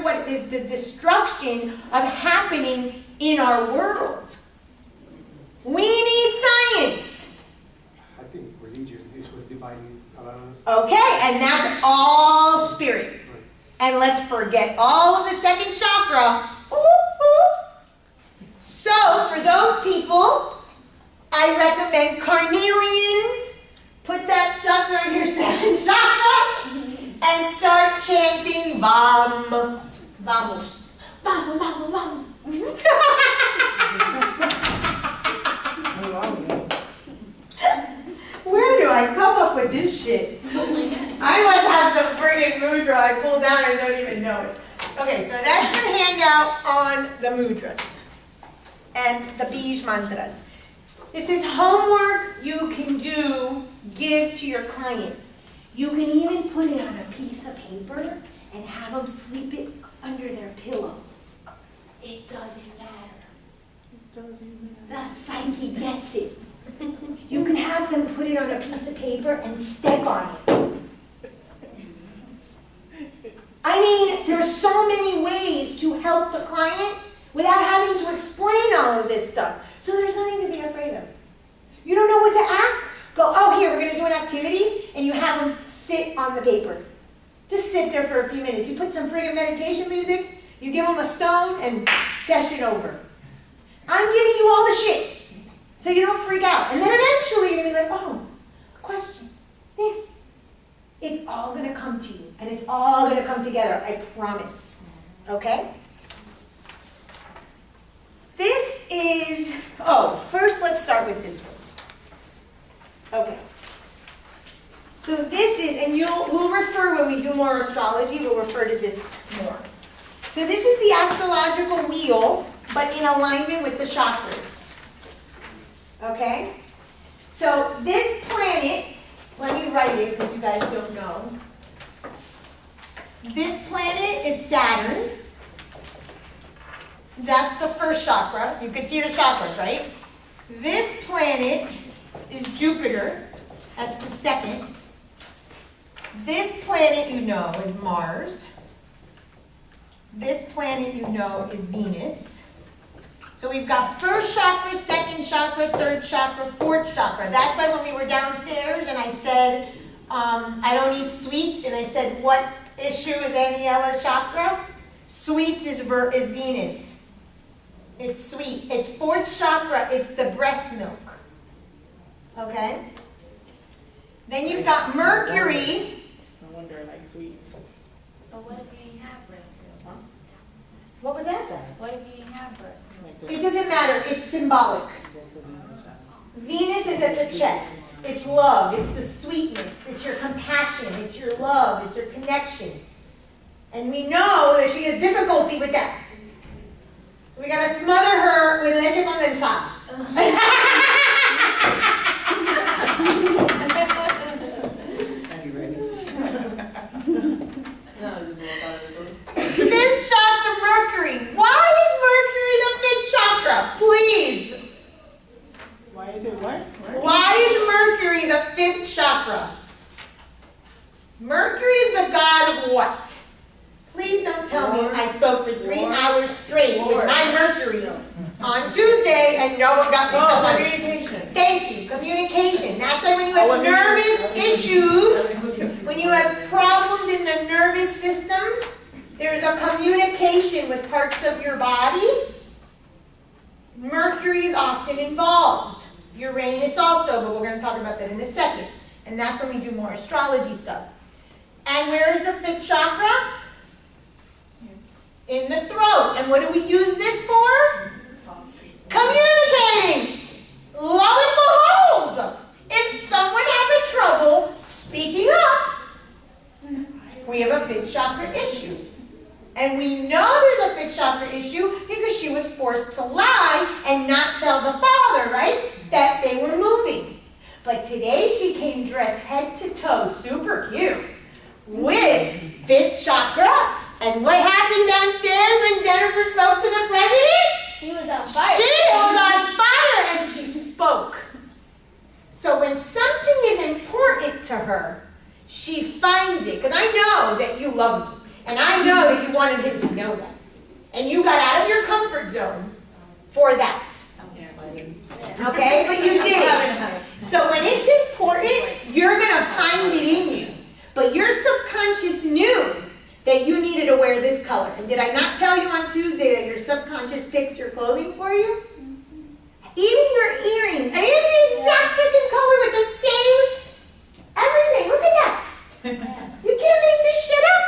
what is the destruction of happening in our world. We need science. I think religion is what's dividing a lot of. Okay, and that's all spirit. Right. And let's forget all of the second chakra. Ooh, ooh. So, for those people, I recommend carnelian. Put that sucker in your second chakra and start chanting Vam. Vamos. Vam, vam, vam. Where do I come up with this shit? I must have some friggin' mudra I pull down and don't even know it. Okay, so that's your handout on the mudras and the Bij mantras. This is homework you can do, give to your client. You can even put it on a piece of paper and have them sleep it under their pillow. It doesn't matter. The psyche gets it. You can have them put it on a piece of paper and step on it. I mean, there's so many ways to help the client without having to explain all of this stuff. So there's nothing to be afraid of. You don't know what to ask? Go, oh, here, we're going to do an activity, and you have them sit on the paper. Just sit there for a few minutes. You put some friggin' meditation music, you give them a stone, and session over. I'm giving you all the shit, so you don't freak out. And then eventually you're going to be like, oh, question, this. It's all going to come to you, and it's all going to come together, I promise. Okay? This is, first let's start with this one. Okay. So this is, and we'll refer, when we do more astrology, we'll refer to this more. So this is the astrological wheel, but in alignment with the chakras. Okay? So this planet, let me write it because you guys don't know. This planet is Saturn. That's the first chakra. You can see the chakras, right? This planet is Jupiter. That's the second. This planet you know is Mars. This planet you know is Venus. So we've got first chakra, second chakra, third chakra, fourth chakra. That's why when we were downstairs and I said, I don't eat sweets, and I said, what issue is Aniela's chakra? Sweets is Venus. It's sweet. It's fourth chakra. It's the breast milk. Okay? Then you've got Mercury. No wonder I like sweets. But what if you have breast milk? Huh? What was that? What if you have breast milk? It doesn't matter. It's symbolic. Venus is at the chest. It's love. It's the sweetness. It's your compassion. It's your love. It's your connection. And we know that she has difficulty with that. We gotta smother her with leche condensada. Are you ready? No, just walk out of the door. Fifth chakra, Mercury. Why is Mercury the fifth chakra? Please. Why is it what? Why is Mercury the fifth chakra? Mercury is the god of what? Please don't tell me I spoke for 3 hours straight with my Mercury on Tuesday and no one got picked up on it. Communication. Thank you. Communication. That's why when you have nervous issues, when you have problems in the nervous system, there's a communication with parts of your body. Mercury is often involved. Uranus also, but we're going to talk about that in a second. And that's when we do more astrology stuff. And where is the fifth chakra? In the throat. And what do we use this for? Communicating. Lo and behold, if someone has a trouble speaking up, we have a fifth chakra issue. And we know there's a fifth chakra issue because she was forced to lie and not tell the father, right, that they were moving. But today she came dressed head to toe, super cute, with fifth chakra. And what happened downstairs when Jennifer spoke to the president? She was on fire. She was on fire and she spoke. So when something is important to her, she finds it. Because I know that you love me. And I know that you wanted him to know know that. And you got out of your comfort zone for that. Yeah, I didn't. Okay? But you did it. So when it's important, you're going to find it in you. But your subconscious knew that you needed to wear this color. And did I not tell you on Tuesday that your subconscious picks your clothing for you? Even your earrings. I mean, it's the exact freaking color with the same everything. Look at that. You can't make this shit up.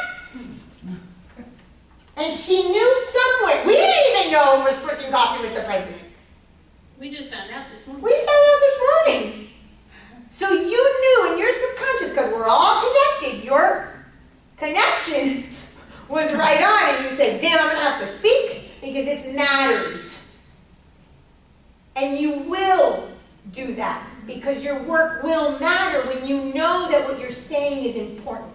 And she knew somewhere. We didn't even know it was freaking coffee with the president. We just found out this morning. We found out this morning. So you knew in your subconscious, because we're all connected, your connection was right on, and you said, damn, I'm going to have to speak because this matters. And you will do that because your work will matter when you know that what you're saying is important.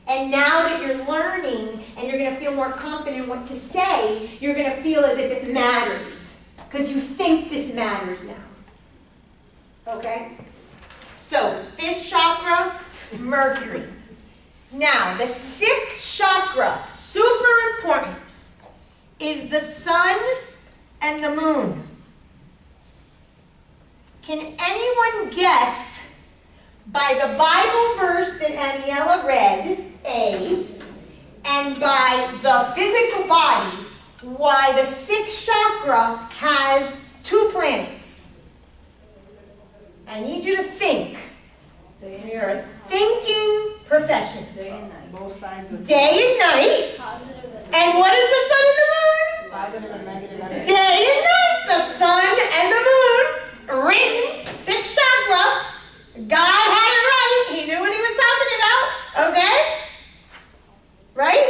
And now that you're learning and you're going to feel more confident in what to say, you're going to feel as if it matters because you think this matters now. Okay? So, 5th chakra, Mercury. Now, the 6th chakra, super important, is the sun and the moon. Can anyone guess by the Bible verse that Aniela read, A, and by the physical body, why the 6th chakra has 2 planets? I need you to think. You're a thinking profession. Day and night. Both sides of Day and night. Positive And what is the sun and the moon? positive and negative energy. Day and night. The sun and the moon. Written, 6th chakra. God had it right. He knew what he was talking about. Okay? Right?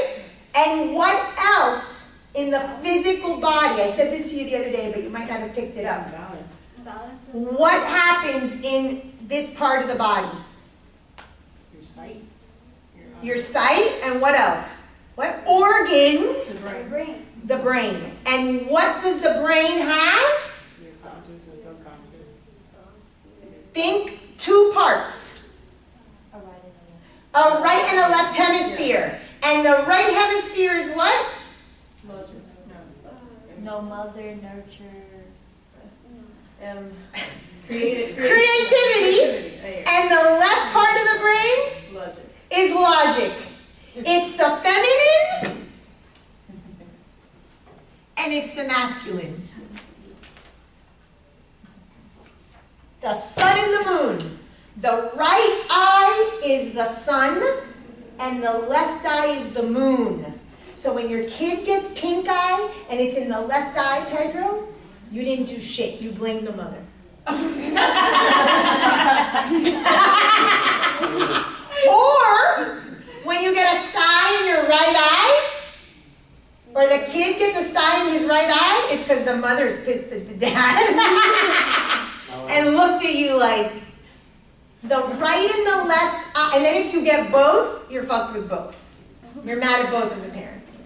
And what else in the physical body? I said this to you the other day, but you might not have picked it up. Balance. balance. What happens in this part of the body? Your sight. Your sight, and what else? What organs? The The brain. brain. The brain. And what does the brain have? Your conscious and subconscious. Think 2 parts. A right and a left. A right and a left hemisphere. And the right hemisphere is what? Logic. No mother, nurture. Creativity. And the left part of the brain Logic. is logic. It's the feminine and it's the masculine. The sun and the moon. The right eye is the sun and the left eye is the moon. So when your kid gets pink eye and it's in the left eye, Pedro, you didn't do shit. You blame the mother. Or when you get a sty in your right eye, or the kid gets a sty in his right eye, it's because the mother's pissed at the dad and looked at you like the right and the left eye. And then if you get both, you're fucked with both. You're mad at both of the parents.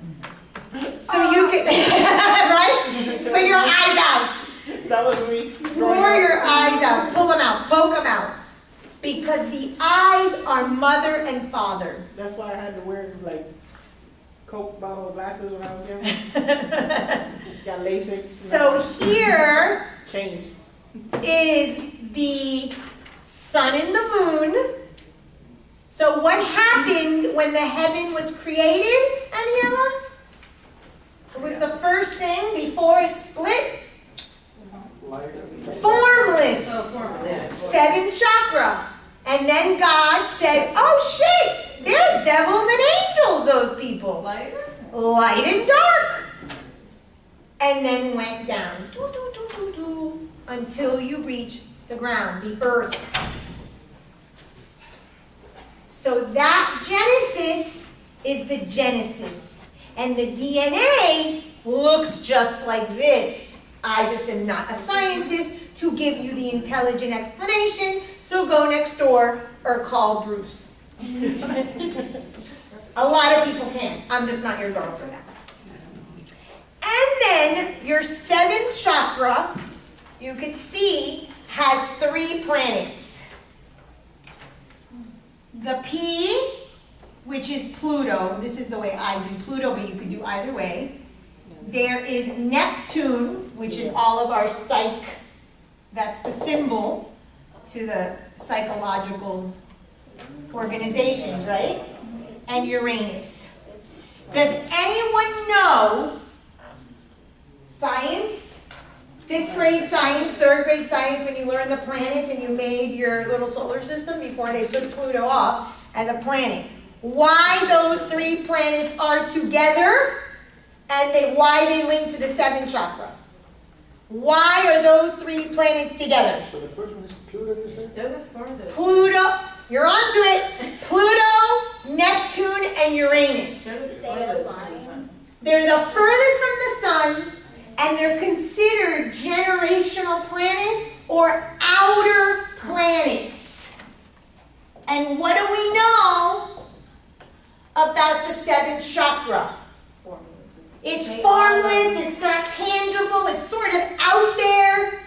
So you get, right? Put your eyes out. That was me. Pour your eyes out. Pull them out. Poke them out. Because the eyes are mother and father. That's why I had to wear like Coke bottle glasses when I was young. Got LASIK. So here Change. is the sun and the moon. So what happened when the heaven was created, Aniela? It was the first thing before it split. Light. Formless. 7th chakra. And then God said, oh shit, they're devils and angels, those people. Light and dark. And then went down. Doo, doo, doo, doo, doo, until you reach the ground, the earth. So that Genesis is the Genesis. And the DNA looks just like this. I just am not a scientist to give you the intelligent explanation, so go next door or call Bruce. A lot of people can. I'm just not your girl for that. And then your 7th chakra, you could see, has 3 planets. The P which is Pluto. This is the way I do Pluto, but you could do either way. There is Neptune, which is all of our psych. That's the symbol to the psychological organizations, right? And Uranus. Does anyone know science? 5th grade science, 3rd grade science, when you learned the planets and you made your little solar system before they took Pluto off as a planet. Why those 3 planets are together and why they link to the 7th chakra. Why are those 3 planets together? So the first one is Pluto, you said? They're the furthest. Pluto, you're onto it. Pluto, Neptune, and Uranus. They're the furthest from the sun. They're the furthest from the sun, and they're considered generational planets or outer planets. And what do we know about the 7th chakra? It's formless, it's not tangible, it's sort of out there.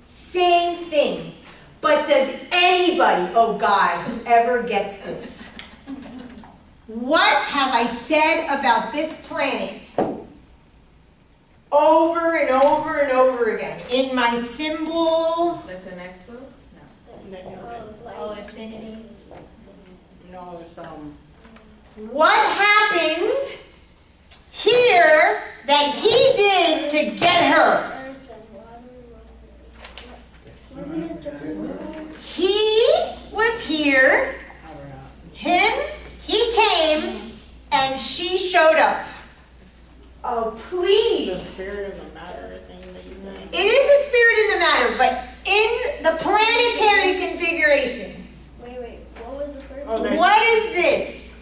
Same thing. But does anybody, oh God, whoever gets this, what have I said about this planet over and over and over again? In my symbol, That connects both? No. Oh, infinity. No, it's what happened here that he did to get her? He was here, he came, and she showed up. Oh, the please. spirit of the matter thing that you meant. It is a spirit in the matter, but in the planetary configuration, Wait, what was the first Oh, one? that- what is this?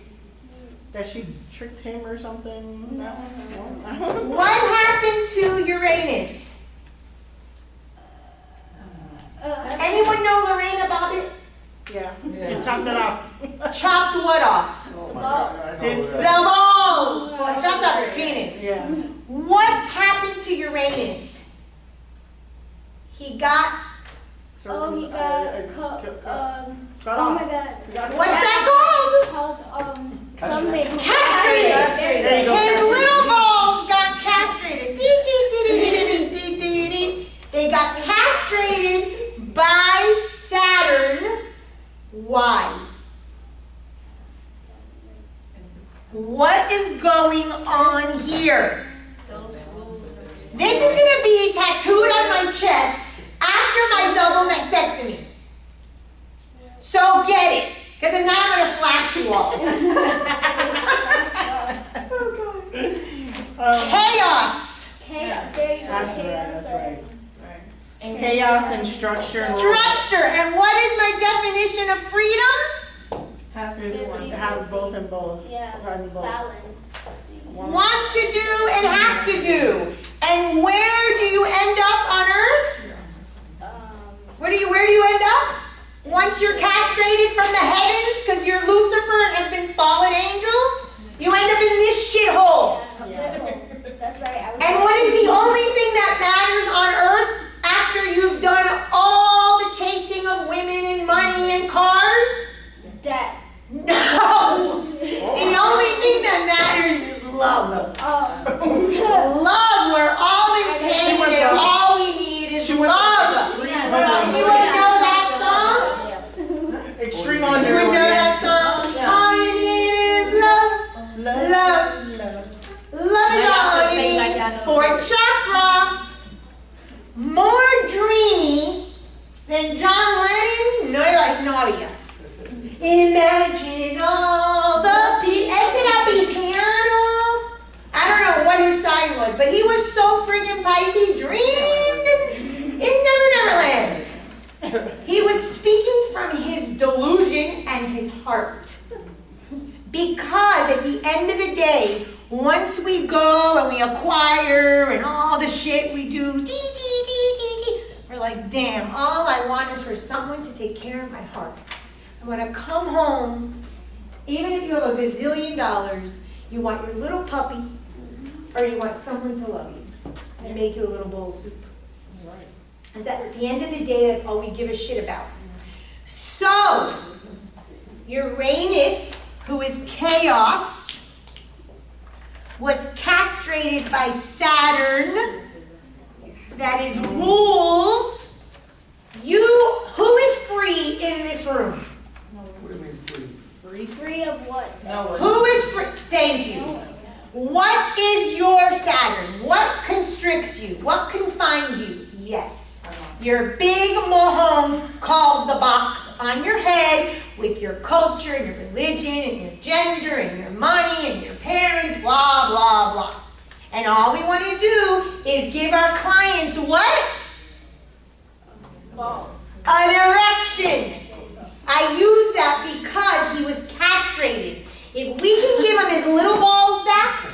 That she tricked him or something? No. What happened to Uranus? Anyone know Lorena Bobbitt? Yeah. She chopped it off. Chopped what off? Oh my Ball. God. His- The balls! Well, chopped off his penis. Yeah. What happened to Uranus? He got, Oh, he got cut oh off. my god. what's that called? Called something. Castrated! There you go. His little balls got castrated. They got castrated by Saturn. Why? What is going on here? Those rules. This is going to be tattooed on my chest after my double mastectomy. So get it, because if not, I'm going to flash you all. Chaos. There you go. That's right, Chaos. that's right. Chaos and structure. Structure. And what is my definition of freedom? Have both and both. Yeah. Have both. Balance. Want to do and have to do. And where do you end up on earth? Where do you end up? Once you're castrated from the heavens because you're Lucifer and have been fallen angel, you end up in this shithole. That's right. And what is the only thing that matters on earth after you've done all the chasing of women and money and cars? Death. No! The only thing that matters is love. Love, we're all in pain and all we need is love. Anyone know that song? Extreme on Anyone know that song? All you need is love. Love. Love is all you need. 4th chakra. More dreamy than John Lennon. No había. Imagine all the ese era Pisciano. I don't know what his sign was, but he was so friggin' Pisces, dreamed in Never Land. He was speaking from his delusion and his heart. Because at the end of the day, once we go and we acquire and all the shit we do, we're like, damn, all I want is for someone to take care of my heart. I'm gonna come home, even if you have a gazillion dollars, you want your little puppy, or you want someone to love you and make you a little bowl of soup. Is that at the end of the day, that's all we give a shit about. So, Uranus who is chaos, was castrated by Saturn, that is rules. Who is free in this room? What do you mean free? Free of what? Who is free? Thank you. What is your Saturn? What constricts you? What confines you? Yes. Your big moham called the box on your head with your culture and your religion and your gender and your money and your parents, blah, blah, blah. And all we want to do is give our clients what? Balls. An erection. I use that because he was castrated. If we can give him his little balls back,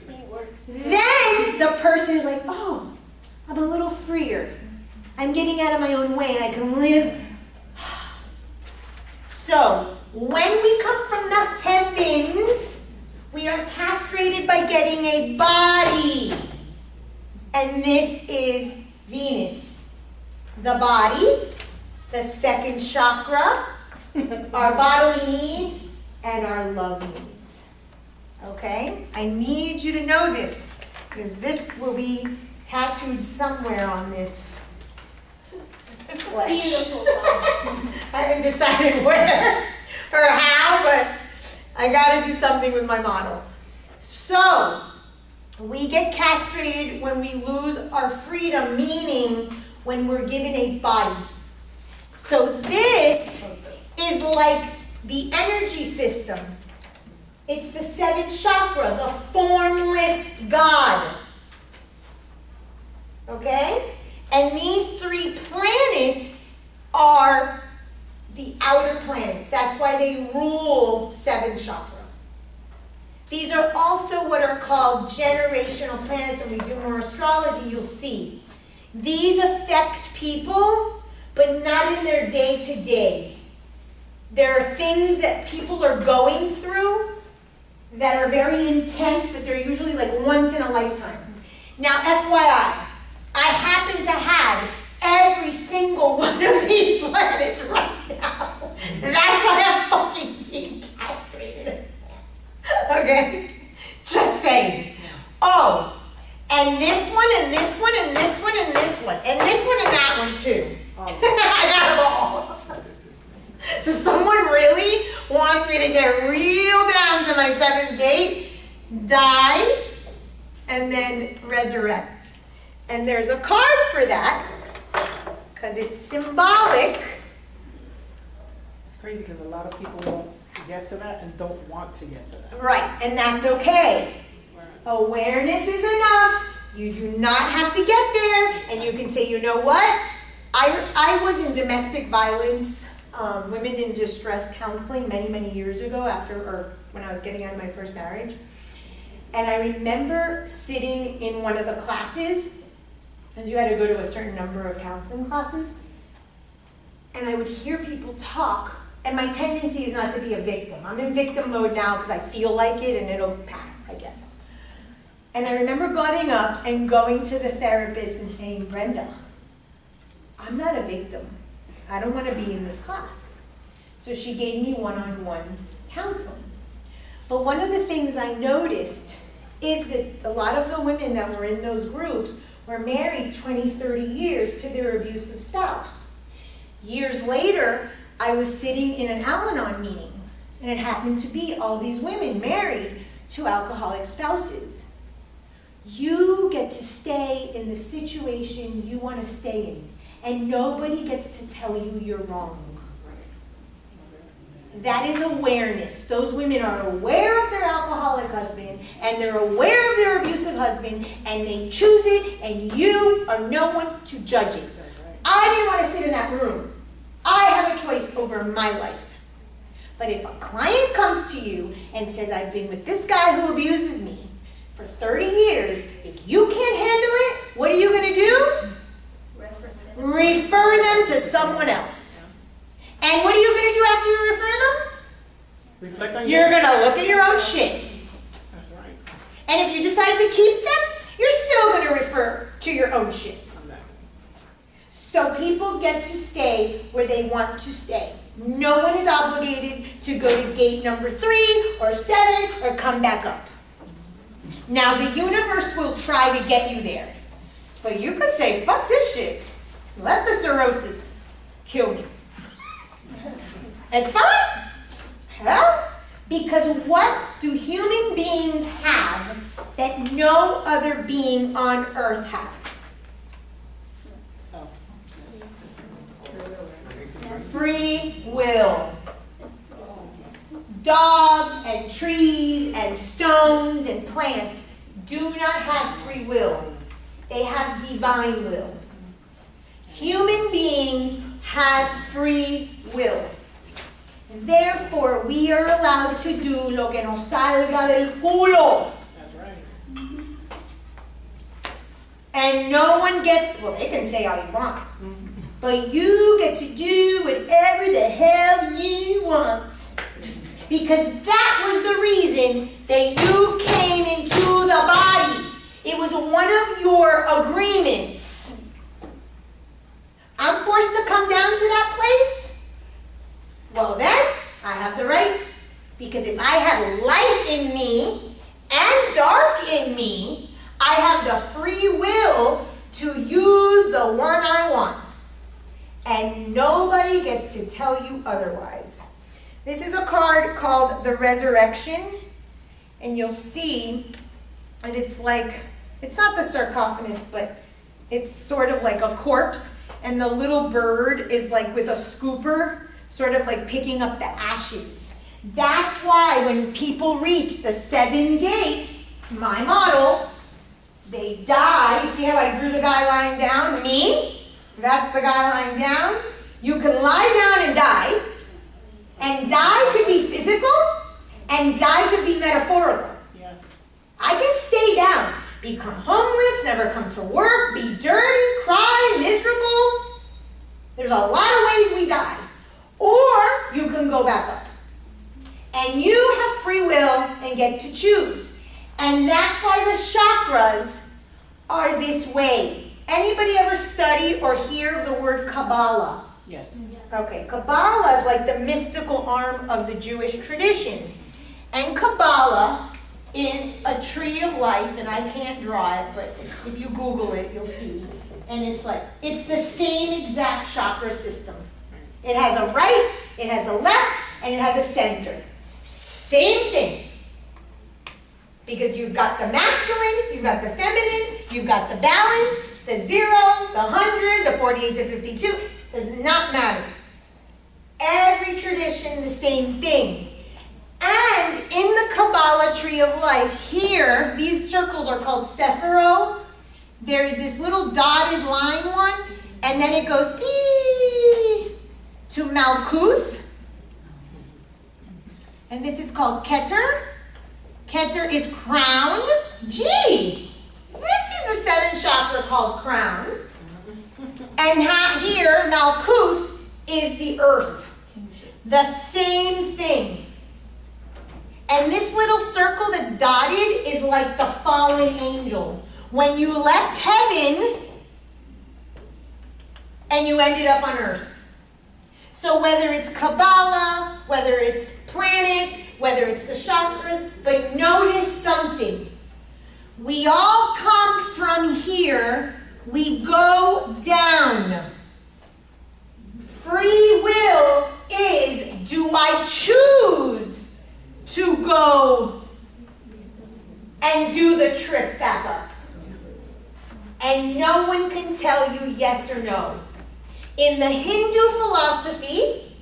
He works. then the person is like, oh, I'm a little freer. I'm getting out of my own way and I can live. So, when we come from the heavens, we are castrated by getting a body. And this is Venus. The body, the second chakra, our bodily needs, and our love needs. Okay? I need you to know this, because this will be tattooed somewhere on this flesh. Beautiful. I haven't decided where or how, but I gotta do something with my model. So, we get castrated when we lose our freedom, meaning when we're given a body. So this is like the energy system. It's the seventh chakra, the formless God. Okay? And these three planets are the outer planets. That's why they rule seventh chakra. These are also what are called generational planets. When we do more astrology, you'll see. These affect people, but not in their day-to-day. There are things that people are going through that are very intense, but they're usually like once in a lifetime. Now, FYI, I happen to have every single one of these planets right now. That's why I'm fucking being castrated. Okay? Just saying. Oh, and this one, and this one, and this one, and this one, and this one, and that one too. I got them all. So someone really wants me to get real down to my seventh gate, die, and then resurrect. And there's a card for that, because it's symbolic. It's crazy because a lot of people won't get to that and don't want to get to that. Right, and that's okay. Awareness is enough. You do not have to get there, and you can say, you know what? I was in domestic violence, women in distress counseling many, many years ago when I was getting out of my first marriage. And I remember sitting in one of the classes, because you had to go to a certain number of counseling classes, and I would hear people talk, and my tendency is not to be a victim. I'm in victim mode now because I feel like it, and it'll pass, I guess. And I remember getting up and going to the therapist and saying, Brenda, I'm not a victim. I don't want to be in this class. So she gave me one-on-one counseling. But one of the things I noticed is that a lot of the women that were in those groups were married 20, 30 years to their abusive spouse. Years later, I was sitting in an Al-Anon meeting, and it happened to be all these women married to alcoholic spouses. You get to stay in the situation you want to stay in, and nobody gets to tell you you're wrong. That is awareness. Those women are aware of their alcoholic husband, and they're aware of their abusive husband, and they choose it, and you are no one to judge it. I didn't want to sit in that room. I have a choice over my life. But if a client comes to you and says, I've been with this guy who abuses me for 30 years, if you can't handle it, what are you going to do? Refer them to someone else. And what are you going to do after you refer them? Reflect on You're going to look at your own shit. That's right. And if you decide to keep them, you're still going to refer to your own shit. So people get to stay where they want to stay. No one is obligated to go to gate number 3 or 7 or come back up. Now the universe will try to get you there. But you could say, fuck this shit. Let the cirrhosis kill me. It's fine. Hell, because what do human beings have that no other being on earth has? Oh. Free will. Dogs and trees and stones and plants do not have free will. They have divine will. Human beings have free will. Therefore, we are allowed to do lo que nos salga del culo. That's right. And no one gets, well, they can say all you want. But you get to do whatever the hell you want. Because that was the reason that you came into the body. It was one of your agreements. I'm forced to come down to that place? Well then, I have the right. Because if I have light in me and dark in me, I have the free will to use the one I want. And nobody gets to tell you otherwise. This is a card called the Resurrection. And you'll see that it's like, it's not the sarcophagus, but it's sort of like a corpse. And the little bird is like with a scooper, sort of like picking up the ashes. That's why when people reach the 7 gates, my model, they die. See how I drew the guy lying down? Me? That's the guy lying down. You can lie down and die. And die could be physical, and die could be metaphorical. Yeah. I can stay down, become homeless, never come to work, be dirty, cry, miserable. There's a lot of ways we die. Or you can go back up. And you have free will and get to choose. And that's why the chakras are this way. Anybody ever study or hear of the word Kabbalah? Yes. Okay, Kabbalah is like the mystical arm of the Jewish tradition. And Kabbalah is a tree of life, and I can't draw it, but if you Google it, you'll see. And it's like, it's the same exact chakra system. It has a right, it has a left, and it has a center. Same thing. Because you've got the masculine, you've got the feminine, you've got the balance, the 0, the 100, the 48 to 52. Does not matter. Every tradition, the same thing. And in the Kabbalah tree of life, here, these circles are called Sephiro. There's this little dotted line one, and then it goes to Malkuth. And this is called Keter. Keter is crown. Gee, this is a 7th chakra called crown. And here, Malkuth is the earth. The same thing. And this little circle that's dotted is like the fallen angel. When you left heaven and you ended up on earth. So whether it's Kabbalah, whether it's planets, whether it's the chakras, but notice something. We all come from here, we go down. Free will is, do I choose to go and do the trip back up? And no one can tell you yes or no. In the Hindu philosophy,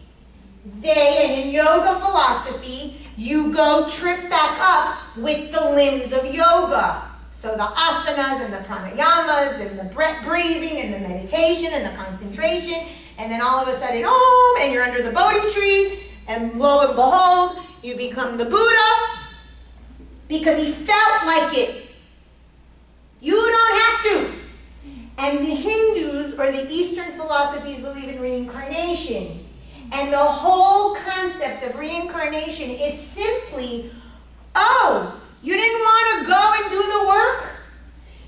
and in yoga philosophy, you go trip back up with the limbs of yoga. So the asanas and the pranayamas and the breathing and the meditation and the concentration. And then all of a sudden, and you're under the Bodhi tree. And lo and behold, you become the Buddha. Because he felt like it. You don't have to. And the Hindus or the Eastern philosophies believe in reincarnation. And the whole concept of reincarnation is simply, you didn't want to go and do the work?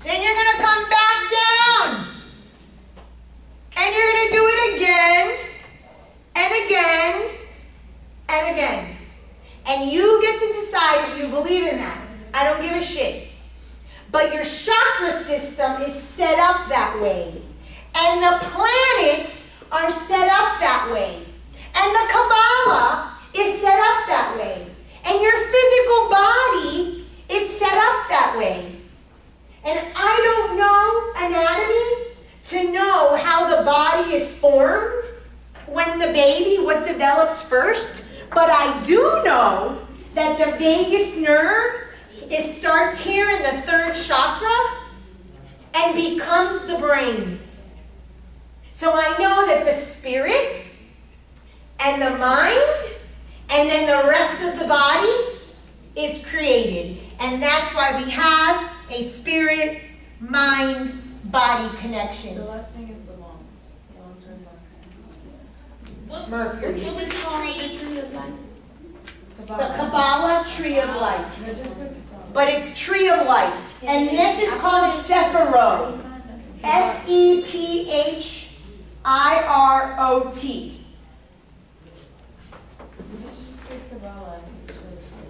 Then you're going to come back down. And you're going to do it again and again but your chakra system is set up that way. And the planets are set up that way. And the Kabbalah is set up that way. And your physical body is set up that way. And I don't know anatomy to know how the body is formed when the baby, what develops first. But I do know that the vagus nerve starts here in the third chakra and becomes the brain. So I know that the spirit and the mind and then the rest of the body is created. And that's why we have a spirit, mind, body connection. The last thing is the lungs. The lungs are the last thing. What, Mercury. what was the tree? The Kabbalah tree of life. But it's tree of life. And this is called Sephirot. Sephirot.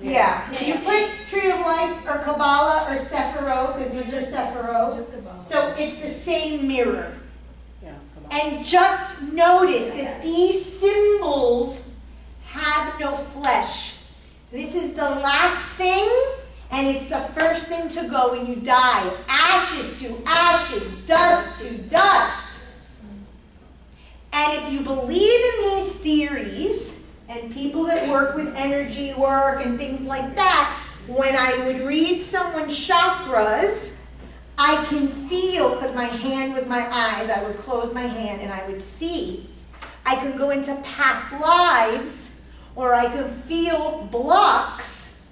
Yeah. You put tree of life or Kabbalah or Sephirot, because these are Sephirot. So it's the same mirror. And just notice that these symbols have no flesh. This is the last thing, and it's the first thing to go when you die. Ashes to ashes, dust to dust. And if you believe in these theories, and people that work with energy work and things like that, when I would read someone's chakras, I can feel, because my hand was my eyes, I would close my hand and I would see. I could go into past lives, or I could feel blocks,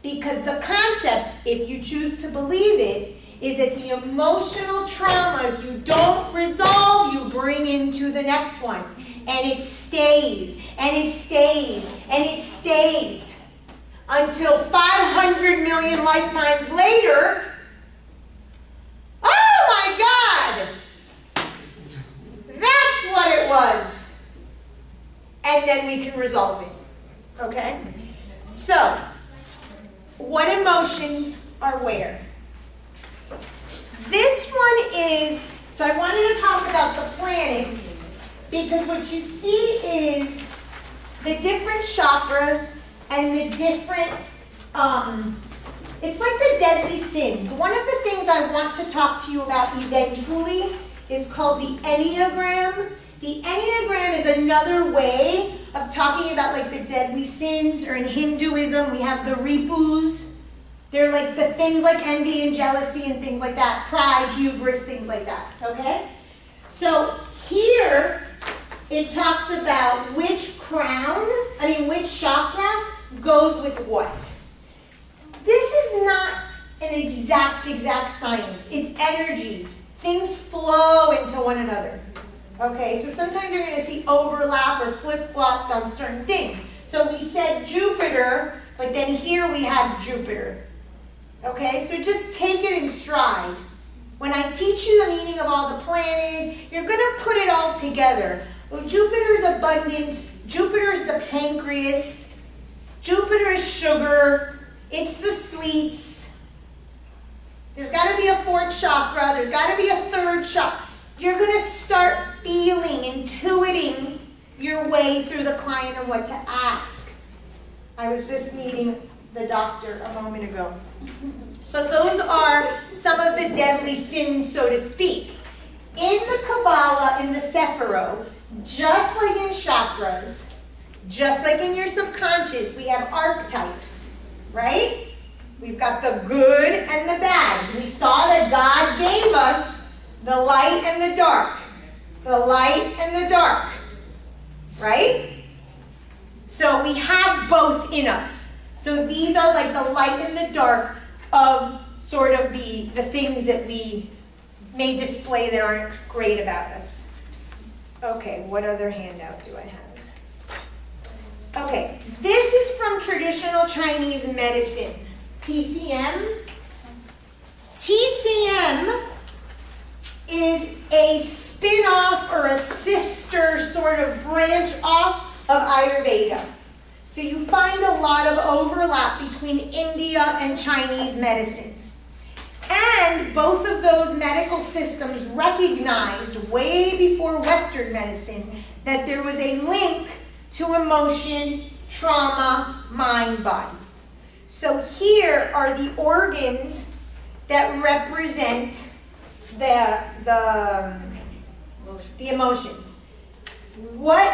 because the concept, if you choose to believe it, is that the emotional traumas you don't resolve, you bring into the next one. And it stays, and it stays, and it stays, until 500 million lifetimes later, oh my God! That's what it was. And then we can resolve it, okay? So, what emotions are where? This one is, so I wanted to talk about the planets, because what you see is the different chakras and the different, it's like the deadly sins. One of the things I want to talk to you about eventually is called the Enneagram. The Enneagram is another way of talking about like the deadly sins, or in Hinduism we have the ripus. They're like the things like envy and jealousy and things like that, pride, hubris, things like that, okay? So here it talks about which which chakra goes with what. This is not an exact science. It's energy. Things flow into one another. Okay, so sometimes you're going to see overlap or flip-flop on certain things. So we said Jupiter, but then here we have Jupiter. Okay, so just take it in stride. When I teach you the meaning of all the planets, you're going to put it all together. Well, Jupiter's abundance, Jupiter's the pancreas, Jupiter is sugar, it's the sweets. There's got to be a fourth chakra, there's got to be a third chakra. You're going to start feeling, intuiting your way through the client and what to ask. I was just meeting the doctor a moment ago. So those are some of the deadly sins, so to speak. In the Kabbalah, in the Sephirot, just like in chakras, just like in your subconscious, we have archetypes, right? We've got the good and the bad. We saw that God gave us the light and the dark. The light and the dark, right? So we have both in us. So these are like the light and the dark of sort of the things that we may display that aren't great about us. Okay, what other handout do I have? Okay, this is from traditional Chinese medicine, TCM. TCM is a spin-off or a sister sort of branch off of Ayurveda. So you find a lot of overlap between India and Chinese medicine. And And both of those medical systems recognized way before Western medicine that there was a link to emotion, trauma, mind, body. So here are the organs that represent the emotions. What